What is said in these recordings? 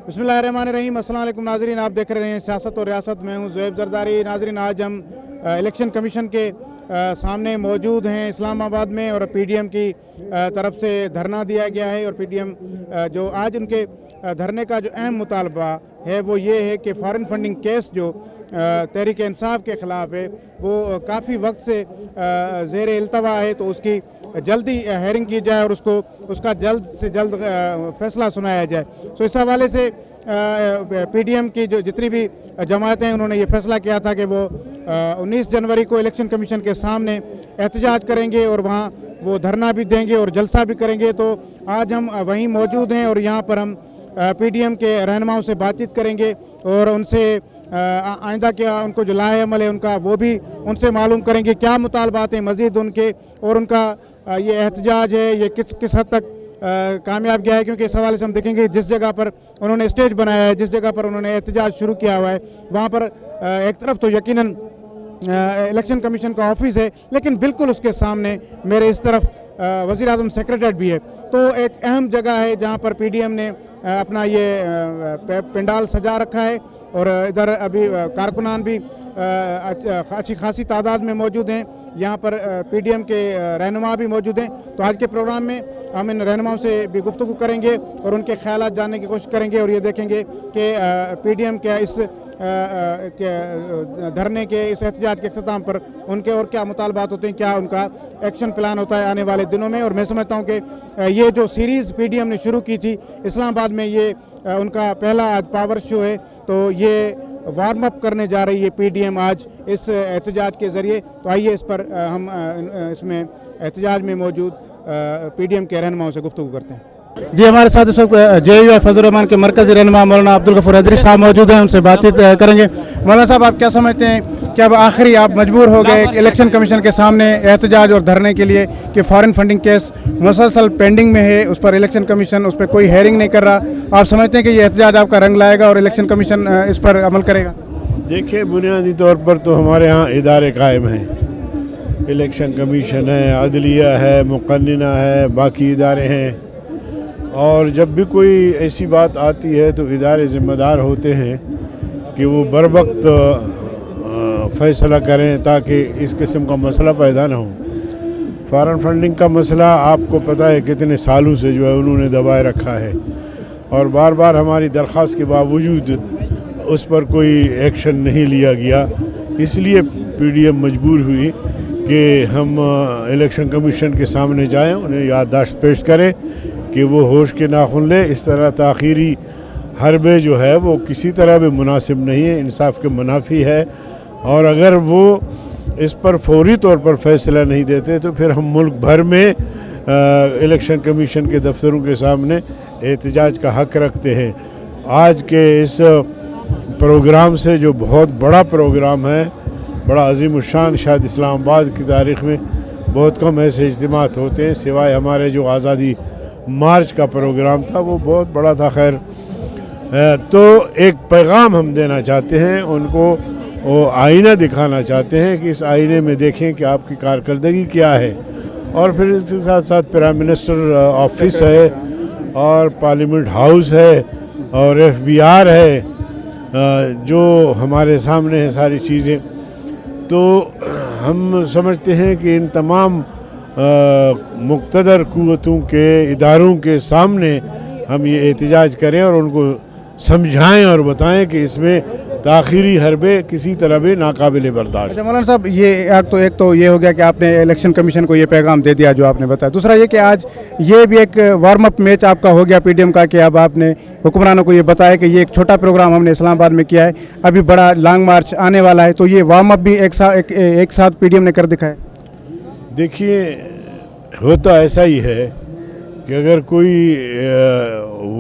बिस्मिल्लाहिर्रहमानिर्रहीम। अस्सलाम वालेकुम नाज़रीन, आप देख रहे हैं सियासत और रियासत में हूँ ज़ुहैब ज़रदारी। नाज़रीन, आज हम इलेक्शन कमीशन के सामने मौजूद हैं इस्लामाबाद में, और पीडीएम की तरफ से धरना दिया गया है। और पीडीएम जो आज उनके धरने का जो अहम मुतालबा है वो ये है कि फ़ॉरेन फंडिंग केस जो तहरीक इंसाफ के ख़िलाफ़ है वो काफ़ी वक्त से ज़ेर इल्तवा है, तो उसकी जल्दी हेयरिंग की जाए और उसका जल्द से जल्द फ़ैसला सुनाया जाए। तो इस हवाले से पीडीएम की जो जितनी भी जमातें हैं उन्होंने ये फ़ैसला किया था कि वो 19 जनवरी को इलेक्शन कमीशन के सामने एहतजाज करेंगे और वहाँ वो धरना भी देंगे और जलसा भी करेंगे। तो आज हम वहीं मौजूद हैं और यहाँ पर हम पीडीएम के रहनुमाओं से बातचीत करेंगे और उनसे आइंदा क्या उनको जो लाहे अमल है उनका वो भी उनसे मालूम करेंगे, क्या मुतालबात हैं मज़ीद उनके, और उनका ये एहतजाज है ये किस हद तक कामयाब गया है। क्योंकि इस हवाले से हम देखेंगे जिस जगह पर उन्होंने स्टेज बनाया है, जिस जगह पर उन्होंने एहतजाज शुरू किया हुआ है, वहाँ पर एक तरफ तो यकीनन इलेक्शन कमीशन का ऑफिस है, लेकिन बिल्कुल उसके सामने मेरे इस तरफ वज़ीर आज़म सेक्रेटरीट भी है। तो एक अहम जगह है जहाँ पर पीडीएम ने अपना ये पंडाल सजा रखा है और इधर अभी कारकुनान भी अच्छी खासी तादाद में मौजूद हैं। यहाँ पर पीडीएम के रहनुमा भी मौजूद हैं। तो आज के प्रोग्राम में हम इन रहनुमाओं से भी गुफ्तगू करेंगे और उनके ख्यालात जानने की कोशिश करेंगे और ये देखेंगे कि पीडीएम के इस धरने के इस एहतजाज के अख्ताम पर उनके और क्या मुतालबात होते हैं, क्या उनका एक्शन प्लान होता है आने वाले दिनों में। और मैं समझता हूँ कि ये जो सीरीज़ पीडीएम ने शुरू की थी इस्लामाबाद में, ये उनका पहला आज पावर शो है। तो ये वार्म अप करने जा रही है पीडीएम आज इस एहतजाज के ज़रिए। तो आइए इस पर हम इसमें एहतजाज में मौजूद पीडीएम के रहनुमाओं से गुफ्तगू करते हैं। जी, हमारे साथ इस वक्त JUI फजल रहमान के मरकज़ी रहनुमा मौलाना अब्दुल गफूर हैदरी साहब मौजूद हैं, उनसे बातचीत करेंगे। मौलाना साहब, आप क्या समझते हैं कि अब आखिरी आप मजबूर हो गए इलेक्शन कमीशन के सामने एहतजाज और धरने के लिए कि फ़ॉरेन फंडिंग केस मुसलसल पेंडिंग में है, उस पर इलेक्शन कमीशन उस पर कोई हेयरिंग नहीं कर रहा। आप समझते हैं कि ये एहतजाज आपका रंग लाएगा और इलेक्शन कमीशन इस पर अमल करेगा? देखिए, बुनियादी तौर पर तो हमारे यहाँ इदारे कायम हैं, इलेक्शन कमीशन है, अदलिया है, मुक़न्निना है, बाकी इदारे हैं। और जब भी कोई ऐसी बात आती है तो इदारे ज़िम्मेदार होते हैं कि वो बर वक्त फ़ैसला करें ताकि इस किस्म का मसला पैदा ना हो। फ़ॉरेन फंडिंग का मसला आपको पता है कितने सालों से जो है उन्होंने दबाए रखा है, और बार बार हमारी दरख्वास्त के बावजूद उस पर कोई एक्शन नहीं लिया गया। इसलिए पीडीएम मजबूर हुई कि हम इलेक्शन कमीशन के सामने जाएं, उन्हें याददाश्त पेश करें कि वो होश के नाखुन ले। इस तरह ताख़ीरी हरबे जो है वो किसी तरह भी मुनासिब नहीं है, इंसाफ के मुनाफी है। और अगर वो इस पर फौरी तौर पर फ़ैसला नहीं देते तो फिर हम मुल्क भर में इलेक्शन कमीशन के दफ्तरों के सामने एहतजाज का हक़ रखते हैं। आज के इस प्रोग्राम से, जो बहुत बड़ा प्रोग्राम है, बड़ा अजीम शान, शायद इस्लामाबाद की तारीख़ में बहुत कम ऐसे इज्तिमात होते हैं, सिवाय हमारे जो आज़ादी मार्च का प्रोग्राम था वो बहुत बड़ा था। खैर, तो एक पैगाम हम देना चाहते हैं उनको, वो आईना दिखाना चाहते हैं कि इस आईने में देखें कि आपकी कारकर्दगी क्या है। और फिर इसके साथ साथ प्राइम मिनिस्टर ऑफिस है और पार्लियामेंट हाउस है और FBR है, जो हमारे सामने है सारी चीज़ें। तो हम समझते हैं कि इन तमाम मुक़्तदर क़ुव्वतों के इदारों के सामने हम ये एहतजाज करें और उनको समझाएं और बताएं कि इसमें ताख़ीरी हरबे किसी तरह भी नाकाबिल बर्दाश्त। अच्छा मौलाना साहब, ये एक तो ये हो गया कि आपने इलेक्शन कमीशन को ये पैगाम दे दिया जो आपने बताया। दूसरा ये कि आज ये भी एक वार्म अप मैच आपका हो गया पीडीएम का कि अब आपने हुक्मरानों को ये बताया कि ये एक छोटा प्रोग्राम हमने इस्लामाबाद में किया है, अभी बड़ा लॉन्ग मार्च आने वाला है। तो ये वार्म अप भी एक साथ पीडीएम ने कर दिखाया। देखिए, होता ऐसा ही है कि अगर कोई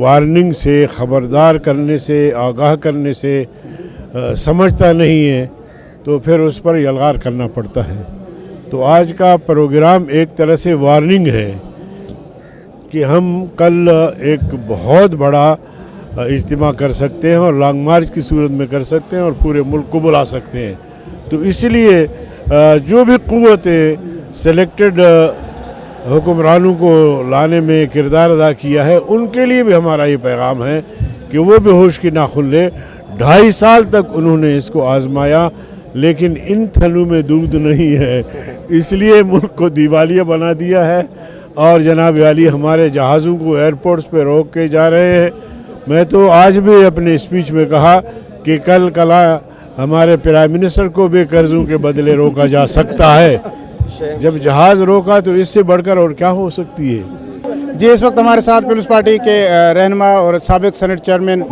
वार्निंग से, ख़बरदार करने से, आगाह करने से समझता नहीं है तो फिर उस पर यलगार करना पड़ता है। तो आज का प्रोग्राम एक तरह से वार्निंग है कि हम कल एक बहुत बड़ा इज्तिमा कर सकते हैं और लॉन्ग मार्च की सूरत में कर सकते हैं और पूरे मुल्क को बुला सकते हैं। तो इसलिए जो भी क़ुव्वतें सेलेक्टेड हुक्मरानों को लाने में किरदार अदा किया है, उनके लिए भी हमारा ये पैगाम है کہ وہ بے ہوش کی نہ کھلے. 2.5 سال تک انہوں نے اس کو آزمایا لیکن ان تھنوں میں دودھ نہیں ہے، اس لیے ملک کو دیوالیہ بنا دیا ہے. اور جناب عالی ہمارے جہازوں کو ایئرپورٹس پہ روک کے جا رہے ہیں. میں تو آج بھی اپنے اسپیچ میں کہا کہ کلا ہمارے پرائم منسٹر کو بھی قرضوں کے بدلے روکا جا سکتا ہے. جب جہاز روکا تو اس سے بڑھ کر اور کیا ہو سکتی ہے. جی اس وقت ہمارے ساتھ پیپلز پارٹی کے رہنما اور سابق سینٹ چیئرمین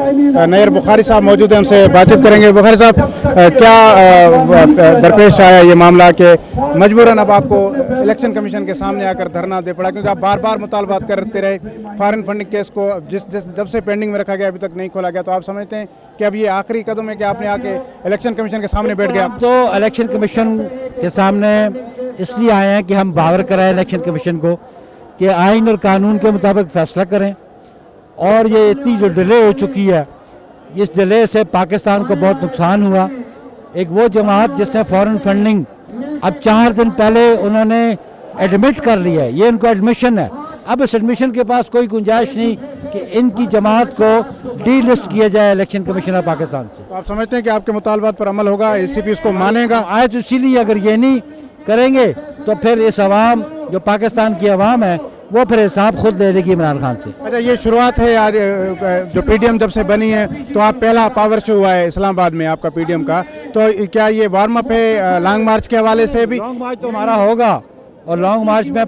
نیر بخاری صاحب موجود ہیں، ہم سے بات چیت کریں گے. بخاری صاحب، کیا درپیش آیا یہ معاملہ کہ مجبوراً اب آپ کو الیکشن کمیشن کے سامنے آ کر دھرنا دے پڑا، کیونکہ آپ بار بار مطالبات کرتے رہے فارن فنڈنگ کیس کو جب سے پینڈنگ میں رکھا گیا ابھی تک نہیں کھولا گیا، تو آپ سمجھتے ہیں کہ اب یہ آخری قدم ہے کہ آپ نے آ کے الیکشن کمیشن کے سامنے بیٹھ گیا؟ تو الیکشن کمیشن کے سامنے اس لیے آئے ہیں کہ ہم باور کرائیں الیکشن کمیشن کو کہ آئین اور قانون کے مطابق فیصلہ کریں. اور یہ اتنی جو ڈیلے ہو چکی ہے، اس ڈیلے سے پاکستان کو بہت نقصان ہوا. ایک وہ جماعت جس نے فارن فنڈنگ اب 4 دن پہلے انہوں نے ایڈمٹ کر لیا ہے، یہ ان کو ایڈمیشن ہے. اب اس ایڈمیشن کے پاس کوئی گنجائش نہیں کہ ان کی جماعت کو ڈی لسٹ کیا جائے الیکشن کمیشن آف پاکستان سے. تو آپ سمجھتے ہیں کہ آپ کے مطالبات پر عمل ہوگا، اے سی پی اس کو مانے گا؟ آج اسی لیے اگر یہ نہیں کریں گے تو پھر اس عوام جو پاکستان کی عوام ہے وہ پھر حساب خود لے لے گی عمران خان سے. اچھا، یہ شروعات ہے آج جو پی ڈی ایم جب سے بنی ہے تو آپ پہلا پاور شو ہوا ہے اسلام آباد میں آپ کا پی ڈی ایم کا، تو کیا یہ وارم اپ ہے لانگ مارچ کے حوالے سے بھی؟ لانگ مارچ تو ہمارا ہوگا، اور لانگ مارچ میں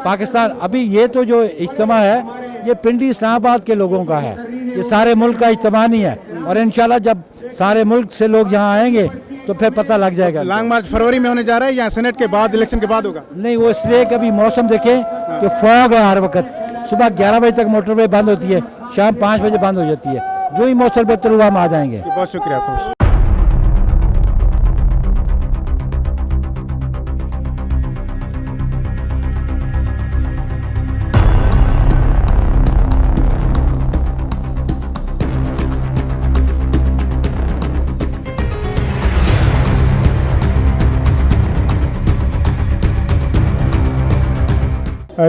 پاکستان ابھی یہ تو جو اجتماع ہے یہ پنڈی اسلام آباد کے لوگوں کا ہے، یہ سارے ملک کا اجتماع نہیں ہے. اور انشاءاللہ جب سارے ملک سے لوگ یہاں آئیں گے تو پھر پتہ لگ جائے گا. لانگ مارچ فروری میں ہونے جا رہا ہے یا سینٹ کے بعد الیکشن کے بعد ہوگا؟ نہیں، وہ اس لیے کبھی موسم دیکھیں کہ فوگ ہے ہر وقت. صبح 11 بجے تک موٹر وے بند ہوتی ہے، شام 5 بجے بند ہو جاتی ہے. جو ہی موسم بہتر ہوا ہم آ جائیں گے. بہت شکریہ آپ کو.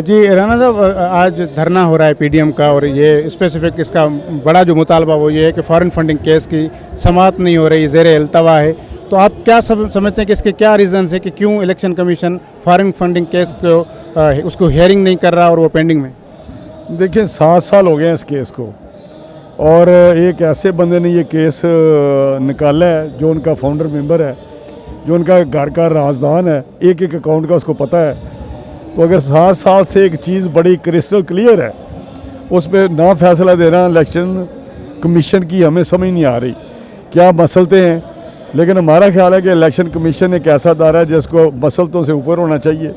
جی رانا صاحب، آج دھرنا ہو رہا ہے پی ڈی ایم کا، اور یہ اسپیسیفک اس کا بڑا جو مطالبہ وہ یہ ہے کہ فارن فنڈنگ کیس کی سماعت نہیں ہو رہی، زیر التوا ہے. تو آپ کیا سمجھتے ہیں کہ اس کے کیا ریزنز ہیں کہ کیوں election commission foreign funding case کو اس کو ہیئرنگ نہیں کر رہا اور وہ پینڈنگ میں؟ دیکھیں 7 سال ہو گئے ہیں اس کیس کو، اور ایک ایسے بندے نے یہ کیس نکالا ہے جو ان کا فاؤنڈر ممبر ہے، جو ان کا گھر کا رازدان ہے، ایک اکاؤنٹ کا اس کو پتہ ہے. تو اگر 7 سال سے ایک چیز بڑی کرسٹل کلیئر ہے، اس پہ نہ فیصلہ دینا الیکشن کمیشن کی ہمیں سمجھ نہیں آ رہی کیا مسئلے ہیں. لیکن ہمارا خیال ہے کہ الیکشن کمیشن ایک ایسا ادارہ ہے جس کو مسئلوں سے اوپر ہونا چاہیے.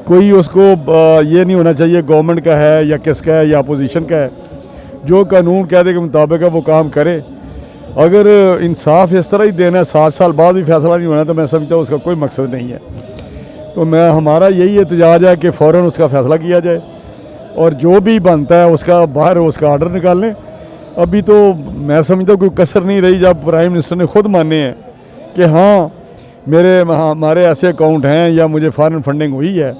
کوئی اس کو یہ نہیں ہونا چاہیے گورنمنٹ کا ہے یا کس کا ہے یا اپوزیشن کا ہے. جو قانون قاعدے کے مطابق ہے وہ کام کرے. اگر انصاف اس طرح ہی دینا ہے 7 سال بعد بھی فیصلہ نہیں ہونا تو میں سمجھتا ہوں اس کا کوئی مقصد نہیں ہے. تو ہمارا یہی احتجاج ہے کہ فوراً اس کا فیصلہ کیا جائے، اور جو بھی بنتا ہے اس کا باہر اس کا آرڈر نکال لیں. ابھی تو میں سمجھتا ہوں کوئی کسر نہیں رہی جب پرائم منسٹر نے خود مانے ہیں کہ ہاں ہمارے ایسے اکاؤنٹ ہیں یا مجھے فارن فنڈنگ ہوئی ہے،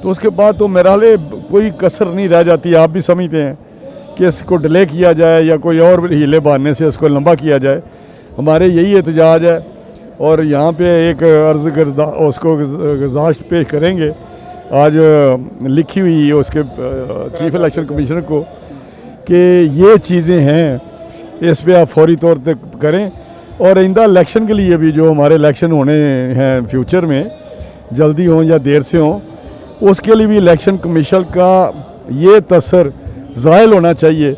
تو اس کے بعد تو میرا حال کوئی کسر نہیں رہ جاتی. آپ بھی سمجھتے ہیں کہ اس کو ڈیلے کیا جائے یا کوئی اور ہیلے باننے سے اس کو لمبا کیا جائے. ہمارے یہی احتجاج ہے، اور یہاں پہ ایک عرض اس کو گزارش پیش کریں گے آج لکھی ہوئی ہے اس کے چیف الیکشن کمیشنر کو کہ یہ چیزیں ہیں اس پہ آپ فوری طور پہ کریں. اور آئندہ الیکشن کے لیے بھی جو ہمارے الیکشن ہونے ہیں فیوچر میں، جلدی ہوں یا دیر سے ہوں، اس کے لیے بھی الیکشن کمیشن کا یہ تاثر زائل ہونا چاہیے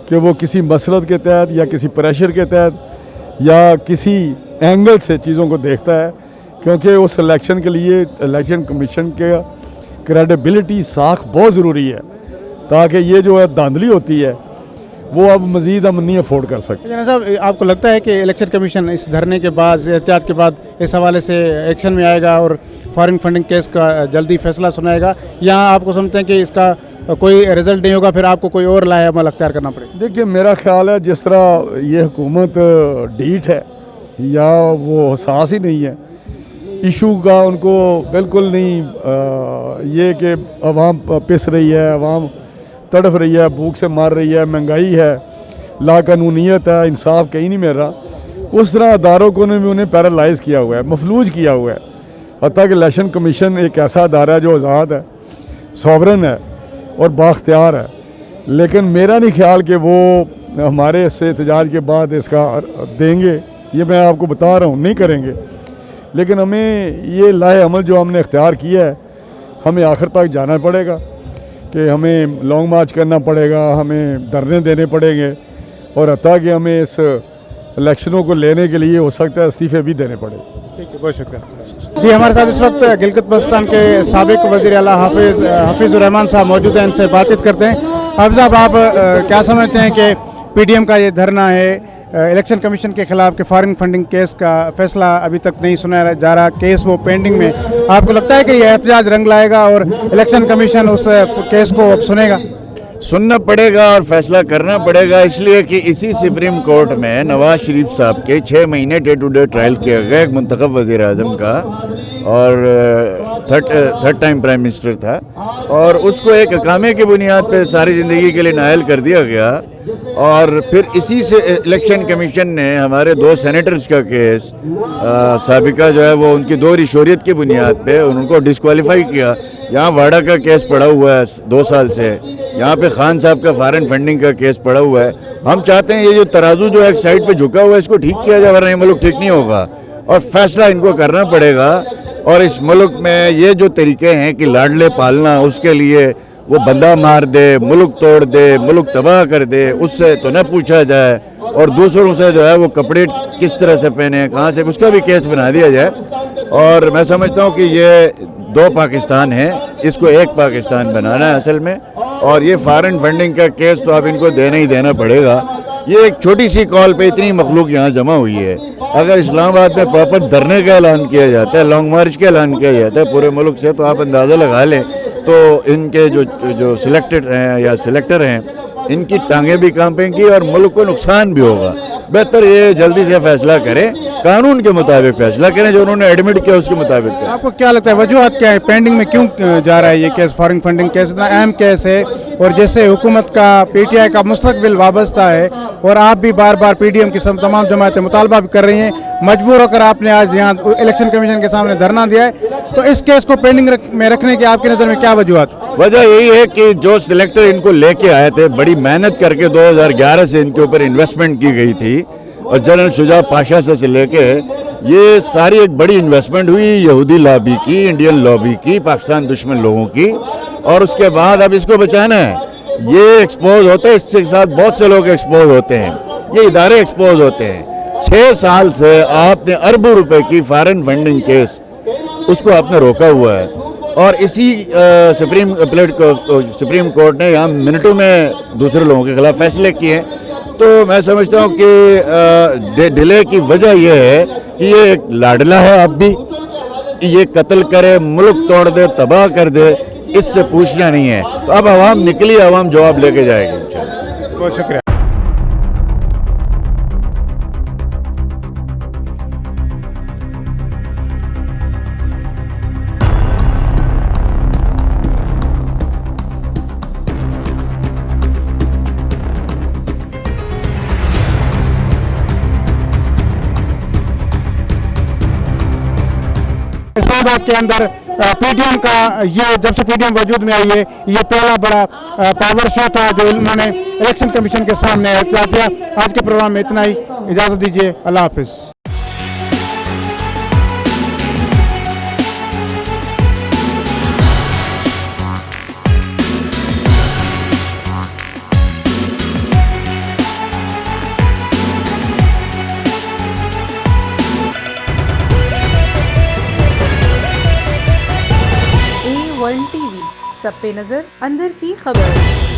کہ وہ کسی مسلط کے تحت یا کسی پریشر کے تحت یا کسی اینگل سے چیزوں کو دیکھتا ہے. کیونکہ اس الیکشن کے لیے الیکشن کمیشن کے کریڈیبلٹی ساکھ بہت ضروری ہے، تاکہ یہ جو ہے دھاندلی ہوتی ہے وہ اب مزید ہم نہیں افورڈ کر سکتے. جناب صاحب، آپ کو لگتا ہے کہ الیکشن کمیشن اس دھرنے کے بعد احتجاج کے بعد اس حوالے سے ایکشن میں آئے گا اور فارن فنڈنگ کیس کا جلدی فیصلہ سنائے گا، یا آپ کو سمجھتے ہیں کہ اس کا کوئی رزلٹ نہیں ہوگا پھر آپ کو کوئی اور لایا عمل اختیار کرنا پڑے گا؟ دیکھیے میرا خیال ہے جس طرح یہ حکومت ڈھیٹ ہے یا وہ حساس ہی نہیں ہے ایشو کا، ان کو بالکل نہیں یہ کہ عوام پس رہی ہے، عوام تڑف رہی ہے، بھوک سے مار رہی ہے، مہنگائی ہے، लाकानूनीयत है, इंसाफ कहीं नहीं मिल रहा, उस तरह अदारों को भी उन्हें पैरालाइज किया हुआ है, मफलूज किया हुआ है। हत्ता कि इलेक्शन कमीशन एक ऐसा अदारा है जो आज़ाद है, सॉवरन है और बाख्तियार है, लेकिन मेरा नहीं ख्याल कि वो हमारे इससे एहतजाज के बाद इसका देंगे, ये मैं आपको बता रहा हूँ, नहीं करेंगे। लेकिन हमें ये लाहे अमल जो हमने इख्तियार किया है, हमें आखिर तक जाना पड़ेगा कि हमें लॉन्ग मार्च करना पड़ेगा, हमें धरने देने पड़ेंगे और हत्ता कि हमें इस इलेक्शनों को लेने के लिए हो सकता है इस्तीफ़े भी देने पड़े। ठीक है, बहुत शुक्रिया जी। हमारे साथ इस वक्त गिलगित बल्तिस्तान के साबिक वज़ीर आला हाफिज़ुर रहमान साहब मौजूद हैं, इनसे बातचीत करते हैं। हाफिज़ साहब, आप क्या समझते हैं कि पीडीएम का ये धरना है इलेक्शन कमीशन के खिलाफ के फॉरेन फंडिंग केस का फैसला अभी तक नहीं सुनाया जा रहा, केस वो पेंडिंग में, आपको लगता है कि यह एहतजाज रंग लाएगा और इलेक्शन कमीशन उस केस को अब सुनेगा? सुनना पड़ेगा और फैसला करना पड़ेगा, इसलिए कि इसी सुप्रीम कोर्ट में नवाज शरीफ साहब के 6 महीने डे टू डे ट्रायल किया गया, एक मुंतखब वज़ीर आज़म का और थर्ड टाइम प्राइम मिनिस्टर था, और उसको एक अकामे की बुनियाद पे सारी ज़िंदगी के लिए नायल कर दिया गया। और फिर इसी से इलेक्शन कमीशन ने हमारे 2 सेनेटर्स का केस साबिका जो है वो उनकी 2 रिशोरियत की बुनियाद पे उनको डिस्क्वालीफाई किया। यहाँ वाड़ा का केस पड़ा हुआ है 2 साल से, यहाँ पे खान साहब का फॉरेन फंडिंग का केस पड़ा हुआ है। हम चाहते हैं ये जो तराजू जो एक साइड पे झुका हुआ है इसको ठीक किया जाए, वरना ये मुल्क ठीक नहीं होगा और फैसला इनको करना पड़ेगा। और इस मुल्क में ये जो तरीके हैं कि लाडले पालना, उसके लिए वो बंदा मार दे, मुल्क तोड़ दे, मुल्क तबाह कर दे, उससे तो न पूछा जाए, और दूसरों से जो है वो कपड़े किस तरह से पहने, कहाँ से, उसका भी केस बना दिया जाए। और मैं समझता हूँ कि ये 2 पाकिस्तान है, इसको एक पाकिस्तान बनाना है असल में। और ये फॉरेन फंडिंग का केस तो अब इनको देना ही देना पड़ेगा। ये एक छोटी सी कॉल पे इतनी मखलूक यहाँ जमा हुई है। अगर इस्लामाबाद में प्रॉपर धरने का ऐलान किया जाता है, लॉन्ग मार्च का ऐलान किया जाता है पूरे मुल्क से, तो आप अंदाज़ा लगा लें तो इनके जो सिलेक्टेड हैं या सिलेक्टर हैं, इनकी टांगें भी कांपेंगी और मुल्क को नुकसान भी होगा। बेहतर ये जल्दी से फैसला करें, कानून के मुताबिक फैसला करें, जो उन्होंने एडमिट किया उसके मुताबिक करें। आपको क्या लगता है वजूहत क्या है, पेंडिंग में क्यों जा रहा है ये केस? फॉरेन फंडिंग केस इतना अहम केस है और जिससे हुकूमत का, पीटीआई का मुस्तकबिल वाबस्ता है, और आप भी बार बार पीडीएम की तमाम जमातें मुतालबा भी कर रही हैं, मजबूर होकर आपने आज यहाँ इलेक्शन कमीशन के सामने धरना दिया है, तो इस केस को पेंडिंग में रखने की आपकी नज़र में क्या वजूहत? वजह यही है कि जो सिलेक्टर इनको लेके आए थे, बड़ी मेहनत करके 2011 से इनके ऊपर इन्वेस्टमेंट की गई थी, और जनरल शुजा पाशा से लेके ये सारी एक बड़ी इन्वेस्टमेंट हुई यहूदी लॉबी की, इंडियन लॉबी की, पाकिस्तान दुश्मन लोगों की, और उसके बाद अब इसको बचाना है। ये एक्सपोज होते हैं, इसके साथ बहुत से लोग एक्सपोज होते हैं, ये इदारे एक्सपोज होते हैं। 6 साल से आपने अरबों रुपए की फॉरेन फंडिंग केस उसको आपने रोका हुआ है, और इसी सुप्रीम कोर्ट ने यहाँ मिनटों में दूसरे लोगों के खिलाफ फैसले किए। तो मैं समझता हूँ कि डिले की वजह यह है कि ये एक लाडला है, अब भी ये कत्ल करे, मुल्क तोड़ दे, तबाह कर दे, इससे पूछना नहीं है। तो अब आवाम निकली, आवाम जवाब लेके जाएगी इंशाल्लाह। बहुत शुक्रिया। इस्लामाबाद के अंदर पीडीएम का ये, जब से पीडीएम वजूद में आई है, ये पहला बड़ा पावर शो था जो इन्होंने इलेक्शन कमीशन के सामने एहतजाज किया। आज के प्रोग्राम में इतना ही, इजाज़त दीजिए, अल्लाह हाफिज़। A1 TV, सब पे नजर, अंदर की खबर।